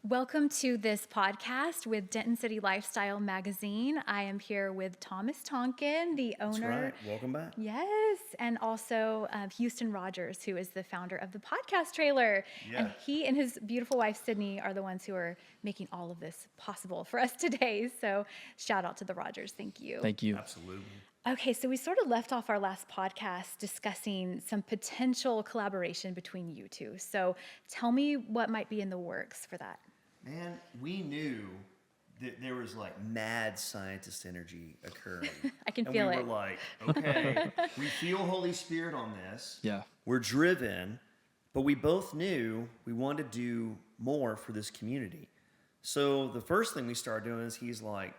Welcome to this podcast with Denton City Lifestyle Magazine. I am here with Thomas Tonkin, the owner. That's right. Welcome back. Yes, and also Houston Rogers, who is the founder of the podcast trailer. Yeah. And he and his beautiful wife, Sydney, are the ones who are making all of this possible for us today. So shout out to the Rogers. Thank you. Thank you. Absolutely. Okay, so we sort of left off our last podcast discussing some potential collaboration between you two. So tell me what might be in the works for that. Man, we knew that there was like mad scientist energy occurring. I can feel it. And we were like, okay, we feel Holy Spirit on this. Yeah. We're driven, but we both knew we wanted to do more for this community. So the first thing we started doing is he's like,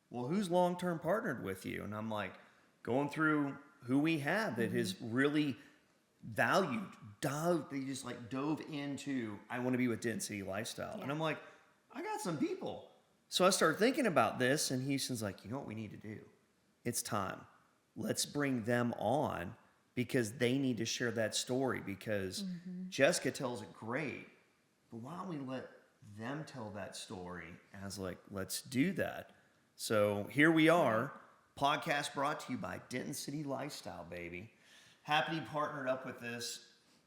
well, who's long-term partnered with you? And I'm like, going through who we have that has really they just like dove into, I want to be with Denton City Lifestyle. Yeah. And I'm like, I got some people. So I started thinking about this, and Houston's like, you know what we need to do? It's time. Let's bring them on because they need to share that story because Jessica tells it great, but why don't we let them tell that story? And I was like, let's do that. So here we are, podcast brought to you by Denton City Lifestyle, baby. Happy to be partnered up with this,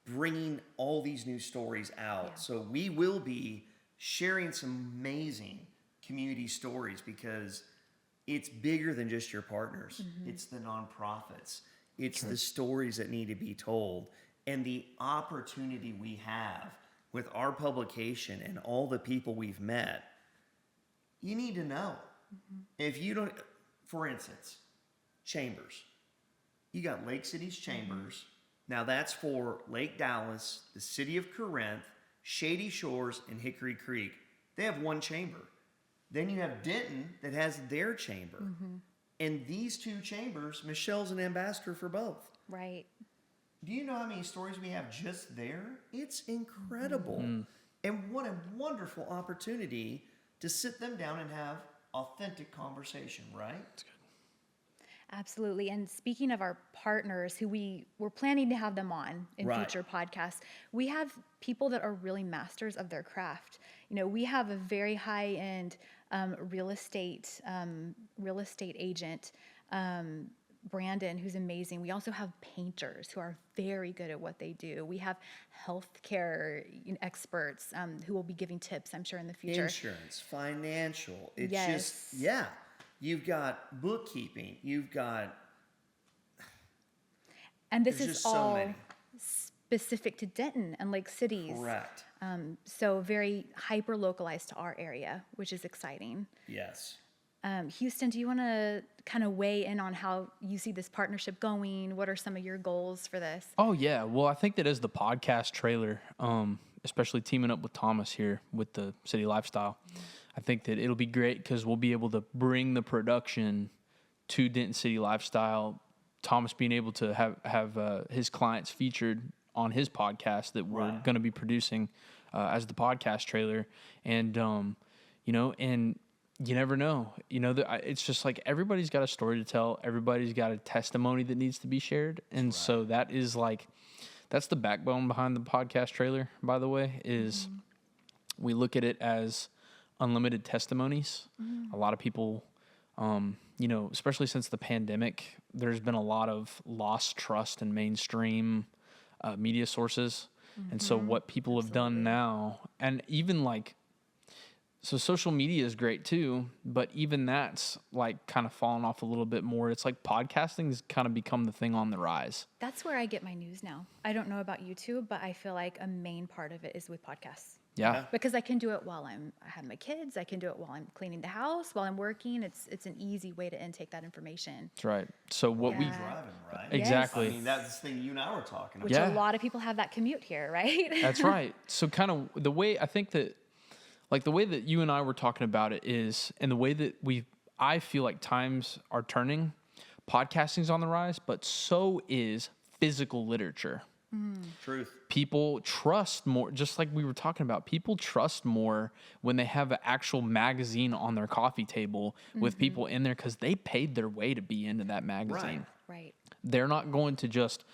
bringing all these new stories out. Yeah. So we will be sharing some amazing community stories because it's bigger than just your partners. It's the nonprofits. It's the stories that need to be told and the opportunity we have with our publication and all the people we've met. You need to know. If you don't, for instance, Chambers. You got Lake City's Chambers. Now that's for Lake Dallas, the city of Corinth, Shady Shores, and Hickory Creek. They have one chamber. Then you have Denton that has their chamber. And these two chambers, Michelle's an ambassador for both. Right. Do you know how many stories we have just there? It's incredible. And what a wonderful opportunity to sit them down and have authentic conversation, right? That's good. Absolutely. And speaking of our partners who we're planning to have them on in future podcasts, we have people that are really masters of their craft. You know, we have a very high-end real estate agent, Brandon, who's amazing. We also have painters who are very good at what they do. We have healthcare experts who will be giving tips, I'm sure, in the future. Insurance, financial. It's just, yeah. You've got bookkeeping. You've got... And this is all so specific to Denton and Lake Cities. Correct. So very hyper-localized to our area, which is exciting. Yes. Houston, do you want to kind of weigh in on how you see this partnership going? What are some of your goals for this? Oh, yeah. Well, I think that as the podcast trailer, especially teaming up with Thomas here with the City Lifestyle, I think that it'll be great because we'll be able to bring the production to Denton City Lifestyle. Thomas being able to have his clients featured on his podcast that we're going to be producing as the podcast trailer. And, and you never know. It's just like everybody's got a story to tell. Everybody's got a testimony that needs to be shared. And so that is that's the backbone behind the podcast trailer, by the way, is we look at it as unlimited testimonies. A lot of people, especially since the pandemic, there's been a lot of lost trust in mainstream media sources. And so what people have done now, and even so social media is great too, but even that's kind of fallen off a little bit more. It's like podcasting's kind of become the thing on the rise. That's where I get my news now. I don't know about YouTube, but I feel like a main part of it is with podcasts. Yeah. Because I can do it while I have my kids. I can do it while I'm cleaning the house, while I'm working. It's an easy way to intake that information. That's right. So what we driving, right? Exactly. Yes. I mean, that's the thing you and I were talking about. Which a lot of people have that commute here, right? That's right. So kind of the way I think that, the way that you and I were talking about it is, and the way that I feel like times are turning, podcasting's on the rise, but so is physical literature. Truth. People trust more, just like we were talking about, people trust more when they have an actual magazine on their coffee table with people in there because they paid their way to be into that magazine. Right. They're not going to just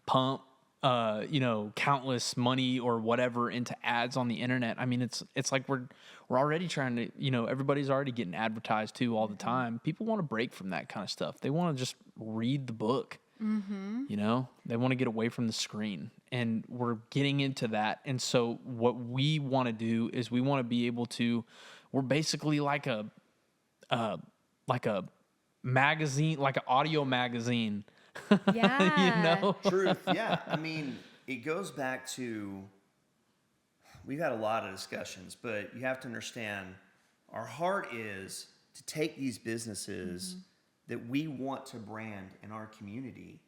pump countless money or whatever into ads on the internet. I mean, it's like we're already trying to, everybody's already getting advertised to all the time. People want to break from that kind of stuff. They want to just read the book. They want to get away from the screen, and we're getting into that. And so what we want to do is we want to be able to, we're basically like a magazine, like an audio magazine. Yeah. Truth, yeah. I mean, it goes back to, we've had a lot of discussions, but you have to understand our heart is to take these businesses that we want to brand in our community,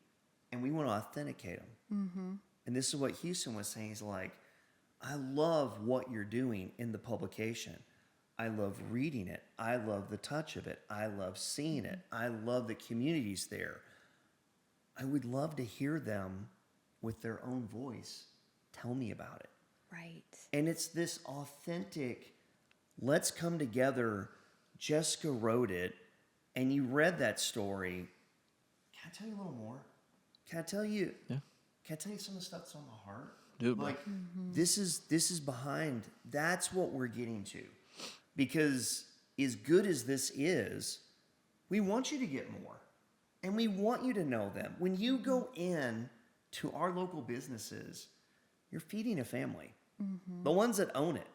and we want to authenticate them. And this is what Houston was saying. He's like, I love what you're doing in the publication. I love reading it. I love the touch of it. I love seeing it. I love the communities there. I would love to hear them with their own voice tell me about it. Right. And it's this authentic, let's come together. Jessica wrote it, and you read that story. Can I tell you a little more? Can I tell you? Yeah. Can I tell you some of the stuff that's on my heart? Do it, bro. Like, this is behind. That's what we're getting to, because as good as this is, we want you to get more, and we want you to know them. When you go in to our local businesses, you're feeding a family, the ones that own it.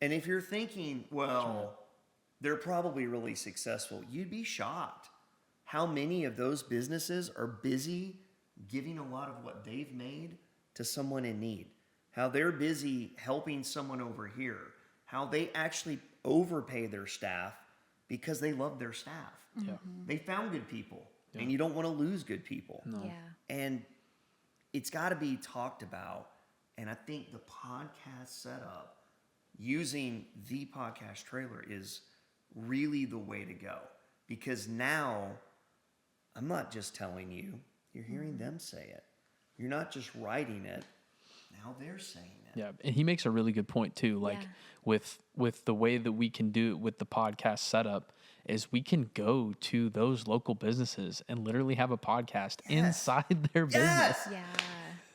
And if you're thinking, well, they're probably really successful, you'd be shocked how many of those businesses are busy giving a lot of what they've made to someone in need, how they're busy helping someone over here, how they actually overpay their staff because they love their staff. Yeah. They found good people, and you don't want to lose good people. No. Yeah. And it's got to be talked about. And I think the podcast setup using the podcast trailer is really the way to go, because now I'm not just telling you, you're hearing them say it. You're not just writing it. Now they're saying it. Yeah, and he makes a really good point too. Like with the way that we can do it with the podcast setup is we can go to those local businesses and literally have a podcast inside their business. Yeah.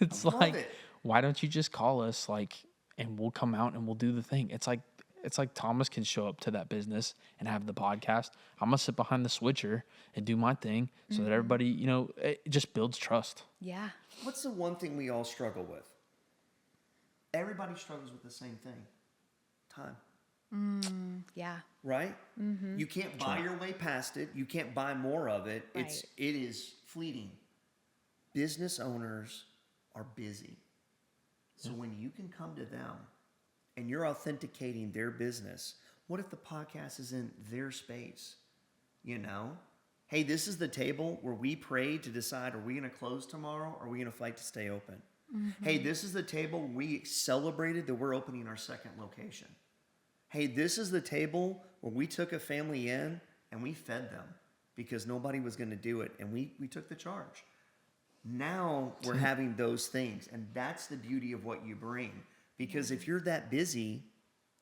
It's love like, it. why don't you just call us, like, and we'll come out and we'll do the thing. It's like Thomas can show up to that business and have the podcast. I'm gonna sit behind the switcher and do my thing so that everybody, it just builds trust. Yeah. What's the one thing we all struggle with? Everybody struggles with the same thing. Time. Yeah. Right? You can't buy your way past it. You can't buy more of it. Right. It is fleeting. Business owners are busy. So when you can come to them and you're authenticating their business, what if the podcast is in their space? Hey, this is the table where we prayed to decide, are we going to close tomorrow or are we going to fight to stay open? Hey, this is the table we celebrated that we're opening our second location. Hey, this is the table where we took a family in and we fed them because nobody was going to do it, and we took the charge. Now we're having those things, and that's the beauty of what you bring. Because if you're that busy,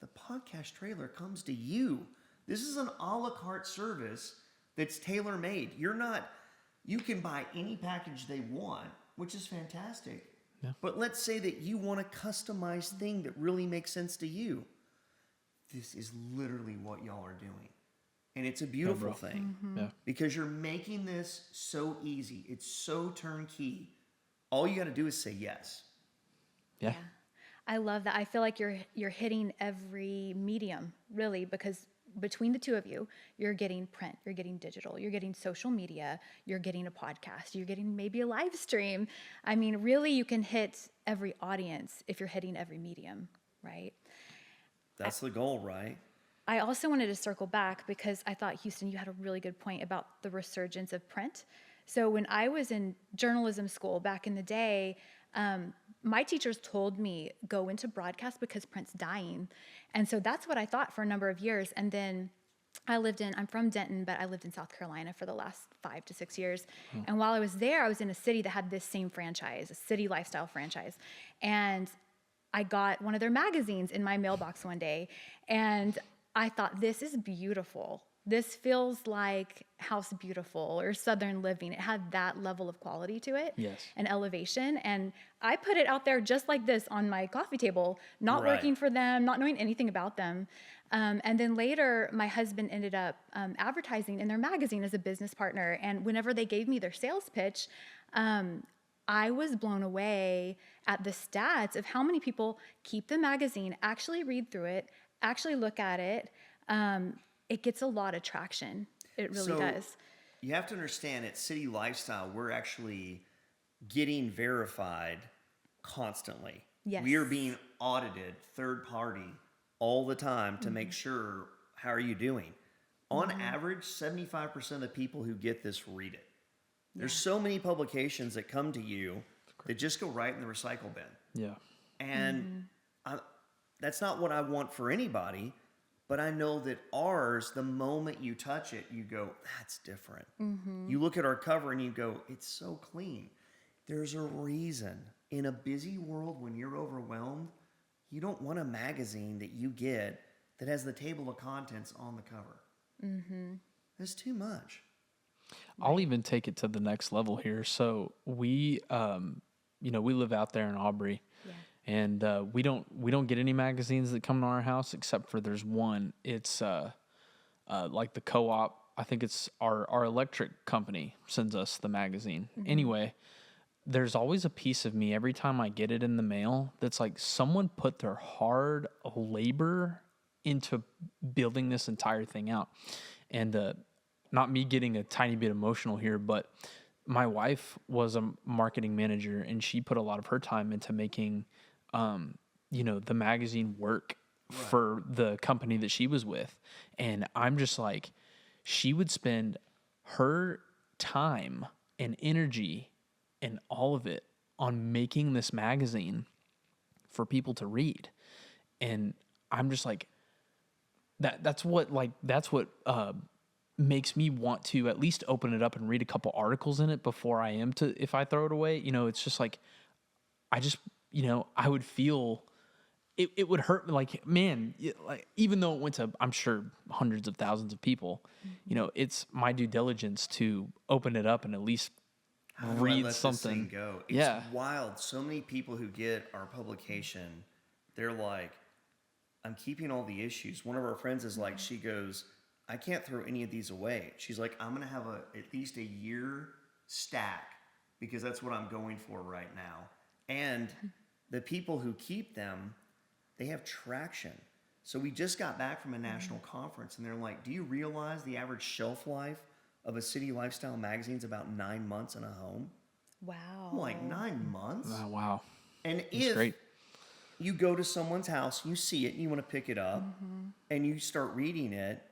the podcast trailer comes to you. This is an a la carte service that's tailor-made. You can buy any package they want, which is fantastic. Yeah. But let's say that you want a customized thing that really makes sense to you. This is literally what y'all are doing. And it's a beautiful thing. Yeah. Because you're making this so easy. It's so turnkey. All you got to do is say yes. Yeah. I love that. I feel like you're hitting every medium, really, because between the two of you, you're getting print, you're getting digital, you're getting social media, you're getting a podcast, you're getting maybe a live stream. I mean, really, you can hit every audience if you're hitting every medium, right? That's the goal, right? I also wanted to circle back because I thought, Houston, you had a really good point about the resurgence of print. So when I was in journalism school back in the day, my teachers told me, go into broadcast because print's dying. And so that's what I thought for a number of years. And then I'm from Denton, but I lived in South Carolina for the last 5 to 6 years. And while I was there, I was in a city that had this same franchise, a city lifestyle franchise. And I got one of their magazines in my mailbox one day. And I thought, this is beautiful. this feels like House Beautiful or Southern Living. It had that level of quality to it. Yes. And elevation. And I put it out there just like this on my coffee table, not Right. working for them, not knowing anything about them. And then later, my husband ended up advertising in their magazine as a business partner. And whenever they gave me their sales pitch, I was blown away at the stats of how many people keep the magazine, actually read through it, actually look at it. It gets a lot of traction. It really does. You have to understand at City Lifestyle, we're actually getting verified constantly. Yes. We are being audited third party all the time to make sure, how are you doing? On average, 75% of the people who get this read it. There's so many publications that come to you that just go right in the recycle bin. Yeah. And that's not what I want for anybody, but I know that ours, the moment you touch it, you go, that's different. You look at our cover and you go, it's so clean. There's a reason. In a busy world, when you're overwhelmed, you don't want a magazine that you get that has the table of contents on the cover. That's too much. I'll even take it to the next level here. So we, we live out there in Aubrey, and we don't get any magazines that come to our house except for there's one. It's like the co-op. I think it's our electric company sends us the magazine. Anyway, there's always a piece of me every time I get it in the mail that's like someone put their hard labor into building this entire thing out, and not me getting a tiny bit emotional here, but my wife was a marketing manager and she put a lot of her time into making, the magazine work for the company that she was with. And I'm just like, she would spend her time and energy and all of it on making this magazine for people to read. And I'm just like, that's what makes me want to at least open it up and read a couple articles in it before I am to, if I throw it away, it's just like, I would feel it would hurt. Like, man, like, even though it went to, I'm sure, hundreds of thousands of people, it's my due diligence to open it up and at least How do I read let something. This thing go? It's wild. So many people who get our publication, they're like, I'm keeping all the issues. One of our friends is like, she goes, I can't throw any of these away. She's like, I'm going to have at least a year stack because that's what I'm going for right now. And the people who keep them, they have traction. So we just got back from a national conference and they're like, do you realize the average shelf life of a City Lifestyle magazine is about 9 months in a home? Wow. I'm like, 9 months? Oh, wow. And That's if great. you go to someone's house, you see it and you want to pick it up and you start reading it,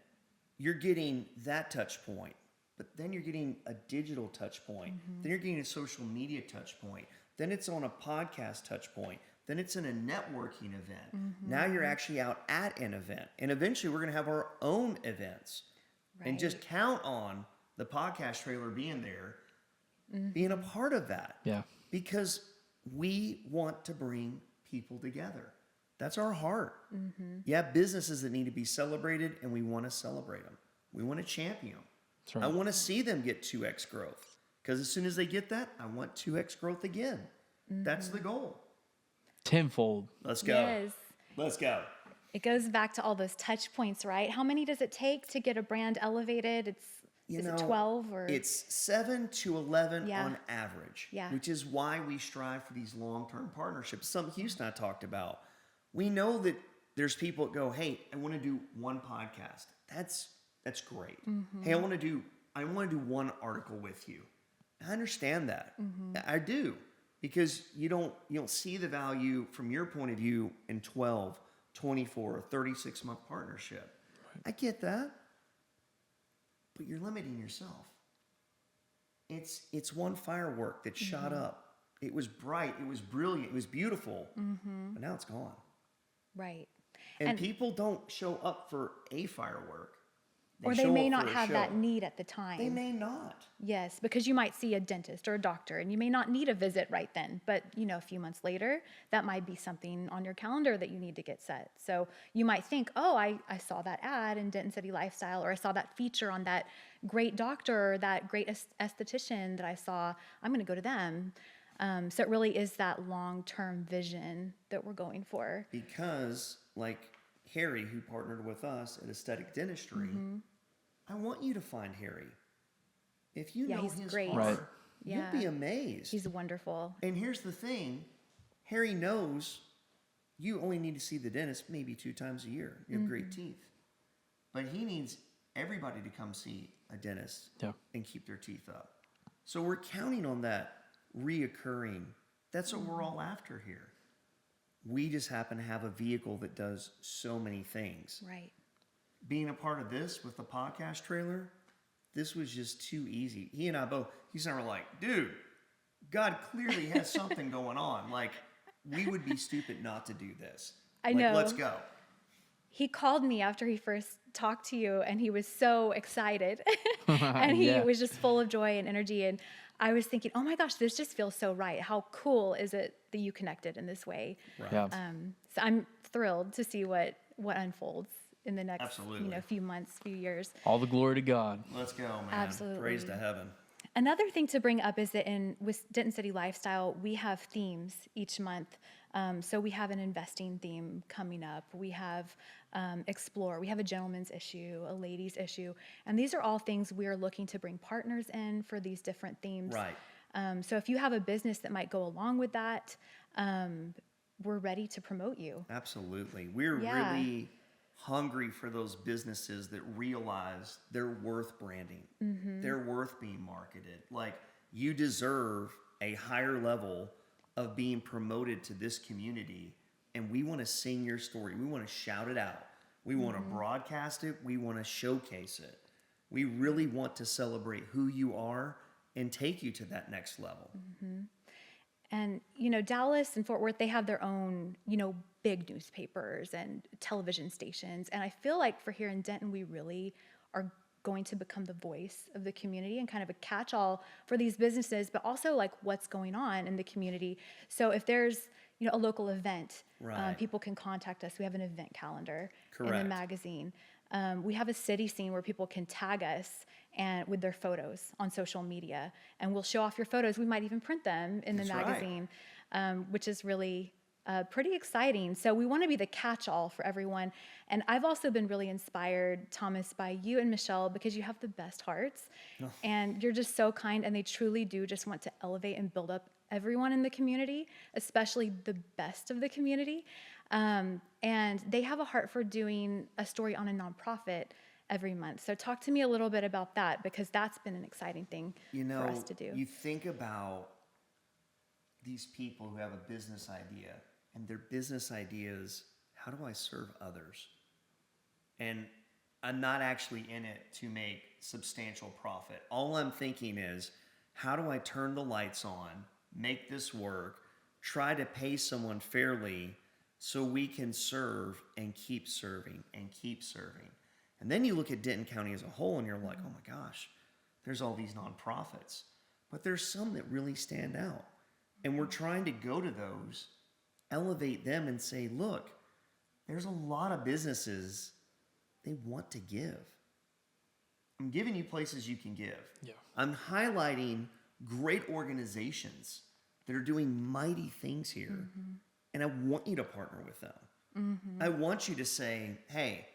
you're getting that touch point, but then you're getting a digital touch point. Then you're getting a social media touch point. Then it's on a podcast touch point. Then it's in a networking event. Now you're actually out at an event. And eventually we're going to have our own events. And just count on the podcast trailer being there, being a part of that. Yeah. Because we want to bring people together. That's our heart. You have businesses that need to be celebrated, and we want to celebrate them. We want to champion them. That's right. I want to see them get 2x growth. Because as soon as they get that, I want 2x growth again. That's the goal. Tenfold. Let's go. Yes. Let's go. It goes back to all those touch points, right? How many does it take to get a brand elevated? Is it 12 or? It's 7 to 11 Yeah. on average, Yeah. which is why we strive for these long-term partnerships. Something Houston and I talked about. We know that there's people that go, hey, I want to do one podcast. That's great. Hey, I want to do one article with you. I understand that. I do, because you don't see the value from your point of view in 12, 24, or 36-month partnership. Right. I get that. But you're limiting yourself. It's one firework that shot up. It was bright, it was brilliant, it was beautiful, but now it's gone. Right. And people don't show up for a firework. Or they show may up not for a have that show. need at the time. They may not. Yes, because you might see a dentist or a doctor and you may not need a visit right then, but a few months later, that might be something on your calendar that you need to get set. So you might think, oh, I saw that ad in Denton City Lifestyle, or I saw that feature on that great doctor or that great esthetician that I saw. I'm going to go to them. So it really is that long-term vision that we're going for. Because, like Harry, who partnered with us at Aesthetic Dentistry, I want you to find Harry. If you know he's his great. heart, Right. Yeah. you'll be amazed. He's wonderful. And here's the thing, Harry knows you only need to see the dentist maybe 2 times a year. You have great teeth. But he needs everybody to come see a dentist and keep their teeth up. So we're counting on that reoccurring. That's what we're all after here. We just happen to have a vehicle that does so many things. Right. Being a part of this with the podcast trailer, this was just too easy. He and I both, he's never like, dude, God clearly has something going on. Like, we would be stupid not to do this. I Like, know. let's go. He called me after he first talked to you, and he was so excited. And he Yeah. was just full of joy and energy. And I was thinking, oh my gosh, this just feels so right. How cool is it that you connected in this way? Right. Yeah. So I'm thrilled to see what unfolds in the next Absolutely. few months, few years. All the glory to God. Let's go, man. Absolutely. Praise to heaven. Another thing to bring up is that with Denton City Lifestyle, we have themes each month. So we have an investing theme coming up. We have explore. We have a gentleman's issue, a ladies' issue. And these are all things we are looking to bring partners in for these different themes. Right. So if you have a business that might go along with that, we're ready to promote you. Absolutely. We're Yeah. really hungry for those businesses that realize they're worth branding. They're worth being marketed. Like, you deserve a higher level of being promoted to this community, and we want to sing your story. We want to shout it out. We want to broadcast it. We want to showcase it. We really want to celebrate who you are and take you to that next level. And, Dallas and Fort Worth, they have their own, big newspapers and television stations. And I feel like for here in Denton, we really are going to become the voice of the community and kind of a catch-all for these businesses, but also like what's going on in the community. So if there's, a local event, Right. people can contact us. We have an event calendar in Correct. the magazine. We have a city scene where people can tag us and with their photos on social media, and we'll show off your photos. We might even print them in the That's right. magazine, which is really pretty exciting. So we want to be the catch-all for everyone. And I've also been really inspired, Thomas, by you and Michelle, because you have the best hearts, and you're just so kind, and they truly do just want to elevate and build up everyone in the community, especially the best of the community. And they have a heart for doing a story on a nonprofit every month. So talk to me a little bit about that, because that's been an exciting thing for us to do. You think about these people who have a business idea, and their business idea is, how do I serve others? And I'm not actually in it to make substantial profit. All I'm thinking is, how do I turn the lights on, make this work, try to pay someone fairly so we can serve and keep serving and keep serving. And then you look at Denton County as a whole and you're like, oh my gosh, there's all these nonprofits. But there's some that really stand out. And we're trying to go to those, elevate them and say, look, there's a lot of businesses, they want to give. I'm giving you places you can give. Yeah. I'm highlighting great organizations that are doing mighty things here. And I want you to partner with them. I want you to say, hey,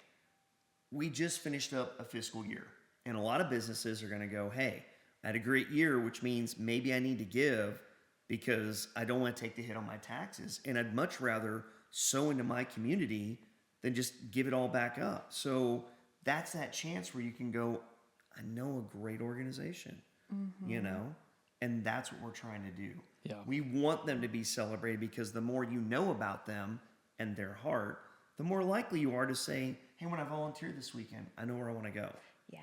we just finished up a fiscal year. And a lot of businesses are going to go, hey, I had a great year, which means maybe I need to give because I don't want to take the hit on my taxes. And I'd much rather sow into my community than just give it all back up. So that's that chance where you can go, I know a great organization, and that's what we're trying to do. Yeah. We want them to be celebrated because the more you know about them and their heart, the more likely you are to say, hey, when I volunteer this weekend, I know where I want to go. Yeah.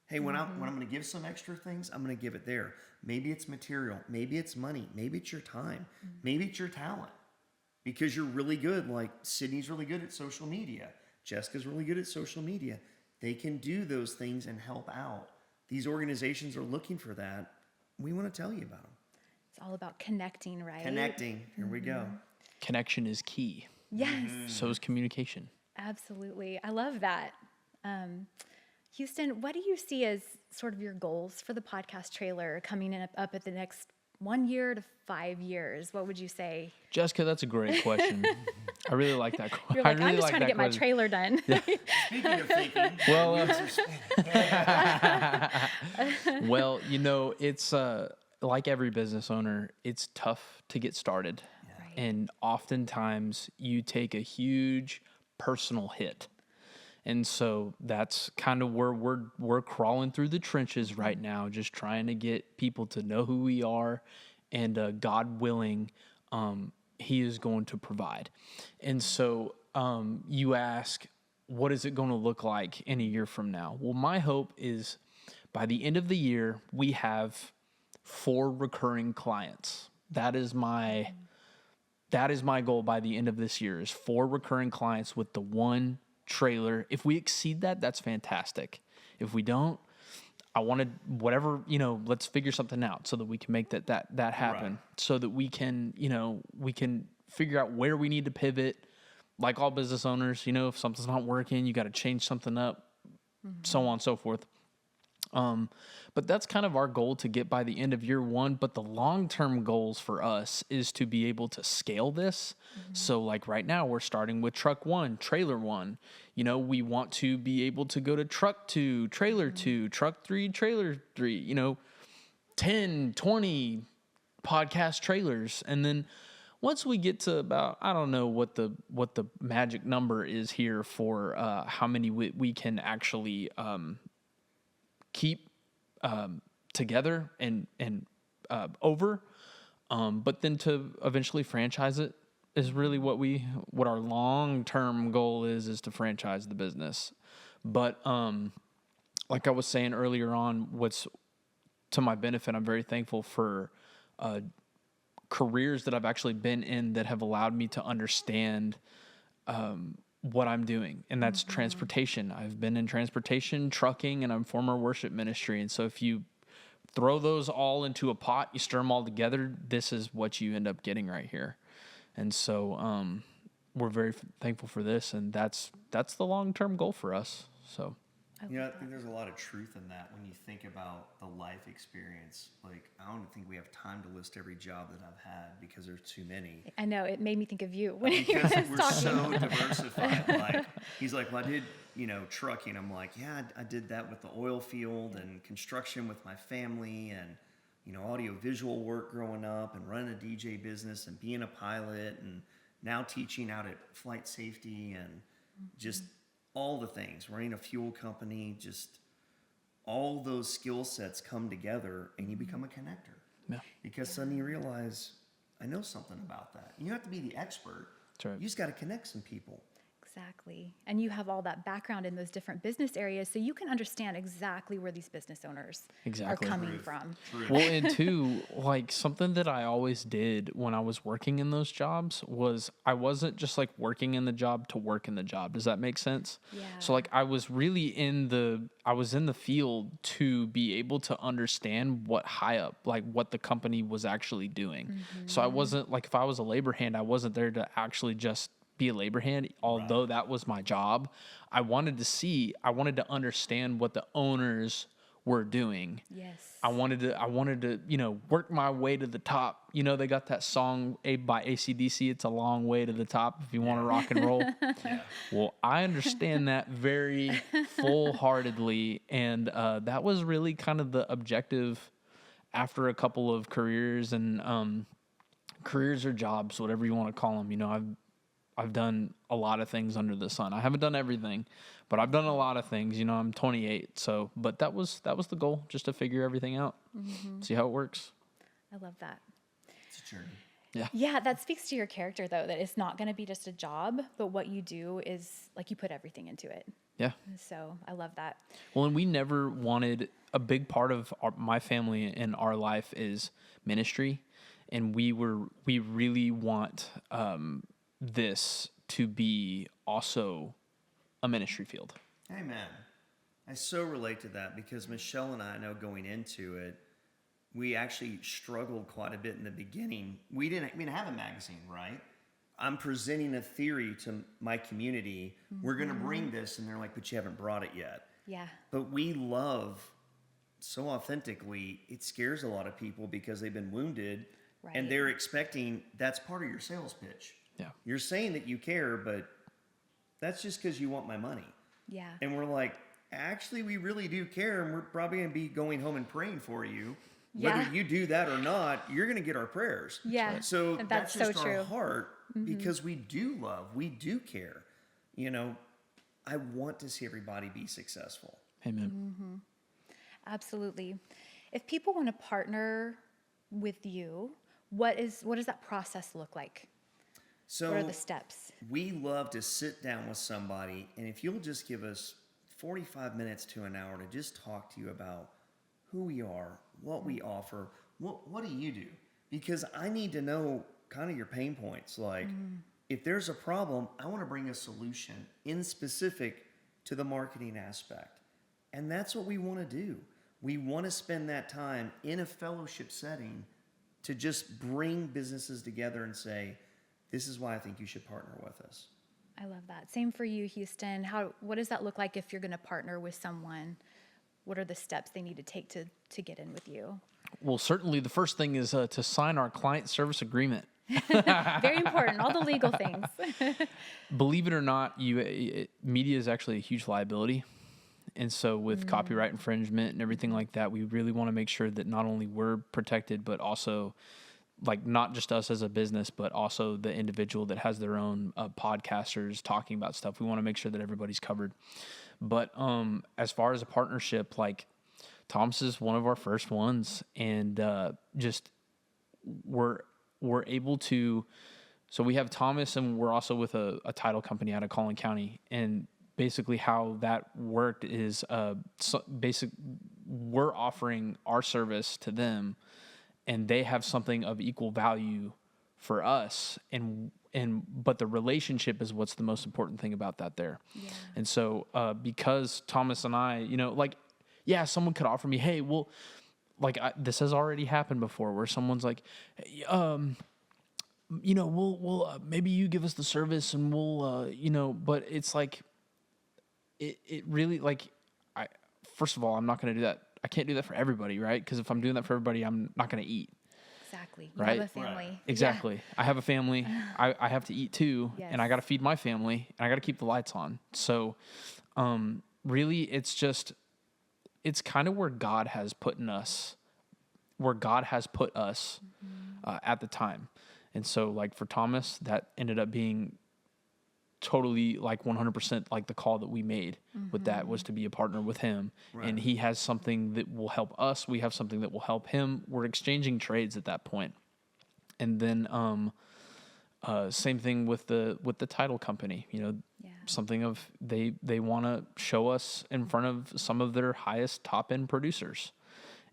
Hey, when I'm going to give some extra things, I'm going to give it there. Maybe it's material. Maybe it's money. Maybe it's your time. Maybe it's your talent. Because you're really good. Like Sydney's really good at social media. Jessica's really good at social media. they can do those things and help out. These organizations are looking for that. We want to tell you about them. It's all about connecting, right? Connecting. Here we go. Connection is key. Yes, So is communication. absolutely. I love that. Houston, what do you see as sort of your goals for the podcast trailer coming in up at the next 1 year to 5 years? What would you say? Jessica, that's a great question. I really like that question. You're like, really I'm just like trying to that get my question. trailer done. Speaking of thinking, Well, wheels are spinning. Well, it's like every business owner, it's tough to get started. Right. And oftentimes you take a huge personal hit. And so that's kind of where we're crawling through the trenches right now, just trying to get people to know who we are, and God willing, He is going to provide. And so you ask, what is it going to look like in a year from now? Well, my hope is by the end of the year, we have 4 recurring clients. That is my goal by the end of this year, is 4 recurring clients with the 1 trailer. If we exceed that, that's fantastic. If we don't, I wanted whatever, let's figure something out so that we can make that happen. Right. So that we can figure out where we need to pivot. Like all business owners, if something's not working, you got to change something up, so on and so forth. But that's kind of our goal to get by the end of year 1. But the long-term goals for us is to be able to scale this. So like right now we're starting with truck 1, trailer 1. We want to be able to go to truck 2, trailer 2, truck 3, trailer 3, 10, 20 podcast trailers. And then once we get to about, I don't know what the magic number is here for how many we can actually keep together and over, but then to eventually franchise it is really what our long-term goal is to franchise the business. But like I was saying earlier on, what's to my benefit, I'm very thankful for careers that I've actually been in that have allowed me to understand what I'm doing, and that's transportation. I've been in transportation, trucking, and I'm former worship ministry. And so if you throw those all into a pot, you stir them all together, this is what you end up getting right here. And so we're very thankful for this, and that's the long-term goal for us. So I think there's a lot of truth in that when you think about the life experience. Like, I don't think we have time to list every job that I've had because there's too many. I know, it made me think of you when you Because was we're talking. so diversified. Like, he's like, well, I did, trucking. I'm like, yeah, I did that with the oil field and construction with my family and, audio visual work growing up and running a DJ business and being a pilot and now teaching out at flight safety and just all the things, running a fuel company, just all those skill sets come together and you become a connector. Yeah. Because suddenly you realize, I know something about that. You don't have to be the expert. That's right. You just got to connect some people. Exactly. And you have all that background in those different business areas, so you can understand exactly where these business owners Exactly. are coming Truth. from. Truth. Well, and two, like something that I always did when I was working in those jobs was I wasn't just like working in the job to work in the job. Does that make sense? Yeah. So like I was really in the field to be able to understand what high up, like what the company was actually doing. So I wasn't like, if I was a labor hand, I wasn't there to actually just be a labor hand, although that was my job. I wanted to understand what the owners were doing. Yes. I wanted to, work my way to the top. They got that song by AC/DC, It's a Long Way to the Top if you want to rock and roll. Yeah. Well, I understand that very full-heartedly, and that was really kind of the objective after a couple of careers and careers or jobs, whatever you want to call them. I've done a lot of things under the sun. I haven't done everything, but I've done a lot of things. I'm 28, so but that was the goal, just to figure everything out, see how it works. I love that. It's a journey. Yeah, that speaks to your character, though, that it's not going to be just a job, but what you do is like you put everything into it. Yeah. So I love that. Well, and we never wanted, a big part of my family and our life is ministry, and we really want this to be also a ministry field. Amen. I so relate to that because Michelle and I know going into it, we actually struggled quite a bit in the beginning. We didn't have a magazine, right? I'm presenting a theory to my community. We're going to bring this, and they're like, but you haven't brought it yet. Yeah. But we love so authentically, it scares a lot of people because they've been wounded and they're expecting that's part of your sales pitch. Yeah. You're saying that you care, but that's just because you want my money. Yeah. And we're like, actually, we really do care, and we're probably going to be going home and praying for you. Whether you do that or not, you're going to get our prayers. Yeah. So that's just so our true. heart because we do love, we do care. You know, I want to see everybody be successful. Amen. Absolutely. If people want to partner with you, what does that process look like? So What are the steps? we love to sit down with somebody, and if you'll just give us 45 minutes to an hour to just talk to you about who we are, what we offer, what do you do? Because I need to know kind of your pain points. Like, if there's a problem, I want to bring a solution in specific to the marketing aspect. And that's what we want to do. We want to spend that time in a fellowship setting to just bring businesses together and say, this is why I think you should partner with us. I love that. Same for you, Houston. What does that look like if you're going to partner with someone? What are the steps they need to take to get in with you? Well, certainly the first thing is to sign our client service agreement. Very important. All the legal things. Believe it or not, media is actually a huge liability. And so with copyright infringement and everything like that, we really want to make sure that not only we're protected, but also like not just us as a business, but also the individual that has their own podcasters talking about stuff. We want to make sure that everybody's covered. But as far as a partnership, like Thomas is one of our first ones, and just we're able to. So we have Thomas, and we're also with a title company out of Collin County, and basically how that worked is we're offering our service to them, and they have something of equal value for us, but the relationship is what's the most important thing about that there. Yeah. And so because Thomas and I, someone could offer me, hey, well, this has already happened before where someone's like, hey, we'll maybe you give us the service and we'll, but it's like, it really, first of all, I'm not going to do that. I can't do that for everybody, right? Because if I'm doing that for everybody, I'm not going to eat. Exactly. You Right? have a family. Right. Exactly. Yeah. I have a family. I have to eat too, and I got to feed my family, and I got to keep the lights on. So, really, it's kind of where God has put us at the time. And so, like for Thomas, that ended up being totally 100% like the call that we made with that was to be a partner with him. Right. And he has something that will help us. We have something that will help him. We're exchanging trades at that point. And then same thing with the title company, something of they want to show us in front of some of their highest top end producers.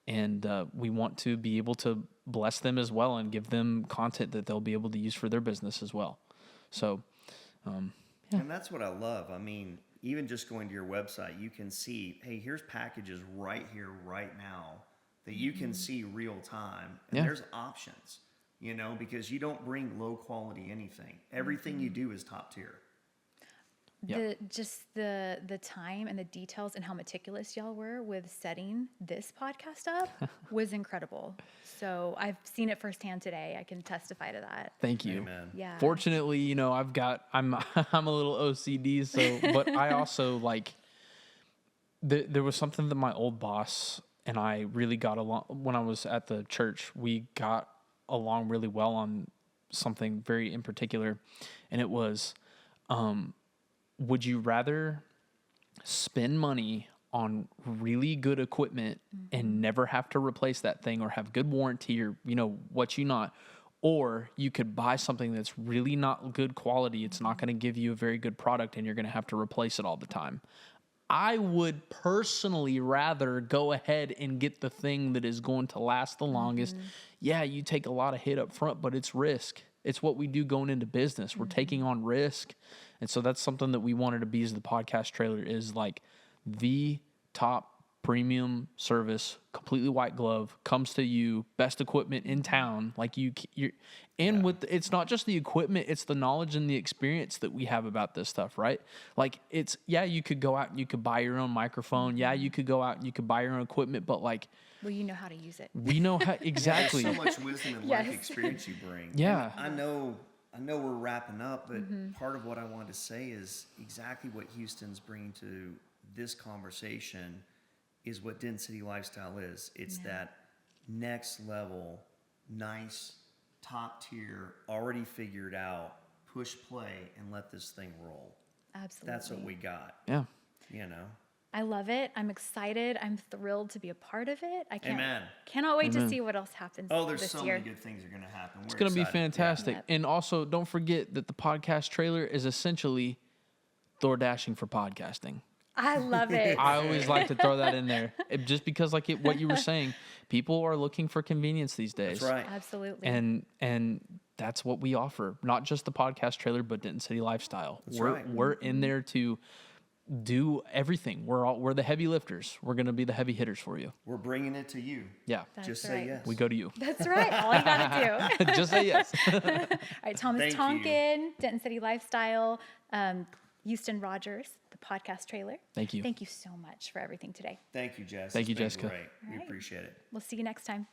And we want to be able to bless them as well and give them content that they'll be able to use for their business as well. So, and that's what I love. I mean, even just going to your website, you can see, hey, here's packages right here, right now that you can see real time. And there's options, because you don't bring low quality anything. Everything you do is top tier. The time and the details and how meticulous y'all were with setting this podcast up was incredible. So I've seen it firsthand today. I can testify to that. Thank you. Amen. Yeah. Fortunately, I'm a little OCD, so but I also there was something that my old boss and I really got along when I was at the church. We got along really well on something very in particular, and it was would you rather spend money on really good equipment and never have to replace that thing or have good warranty or, or you could buy something that's really not good quality. It's not going to give you a very good product and you're going to have to replace it all the time. I would personally rather go ahead and get the thing that is going to last the longest. Yeah, you take a lot of hit up front, but it's risk. It's what we do going into business. We're taking on risk. And so that's something that we wanted to be as the podcast trailer is the top premium service, completely white glove, comes to you, best equipment in town. Like you're, and with it's not just the equipment, it's the knowledge and the experience that we have about this stuff, right? Like it's you could go out and you could buy your own microphone. Yeah, you could go out and you could buy your own equipment, but like, well, you know how to use it. we know how exactly. There's so much wisdom and life experience you bring. Yeah. And I know we're wrapping up, but part of what I wanted to say is exactly what Houston's bringing to this conversation is what Denton City Lifestyle is. It's that next level, nice, top tier, already figured out, push play and let this thing roll. Absolutely. That's what we got. Yeah. You know? I love it. I'm excited. I'm thrilled to be a part of it. I cannot wait Amen. to see what else happens There's this so year. many good things are going to happen. It's going to be fantastic. Yep. And also, don't forget that the podcast trailer is essentially DoorDashing for podcasting. I love it. I always like to throw that in there, just because, like what you were saying, people are looking for convenience these days. That's right. Absolutely. And that's what we offer. Not just the podcast trailer, but Denton City Lifestyle. We're in there to do everything. We're the heavy lifters. We're going to be the heavy hitters for you. We're bringing it to you. Yeah. That's Just right. say yes. We go to you. That's right. All you got to do. Just say yes. All right, Thomas Thank Tonkin, Denton City Lifestyle, Houston Rogers, the podcast trailer. Thank you. Thank you so much for everything today. Thank you, Jess. Thank you, It's been Jessica. Great. We right. appreciate it. We'll see you next time.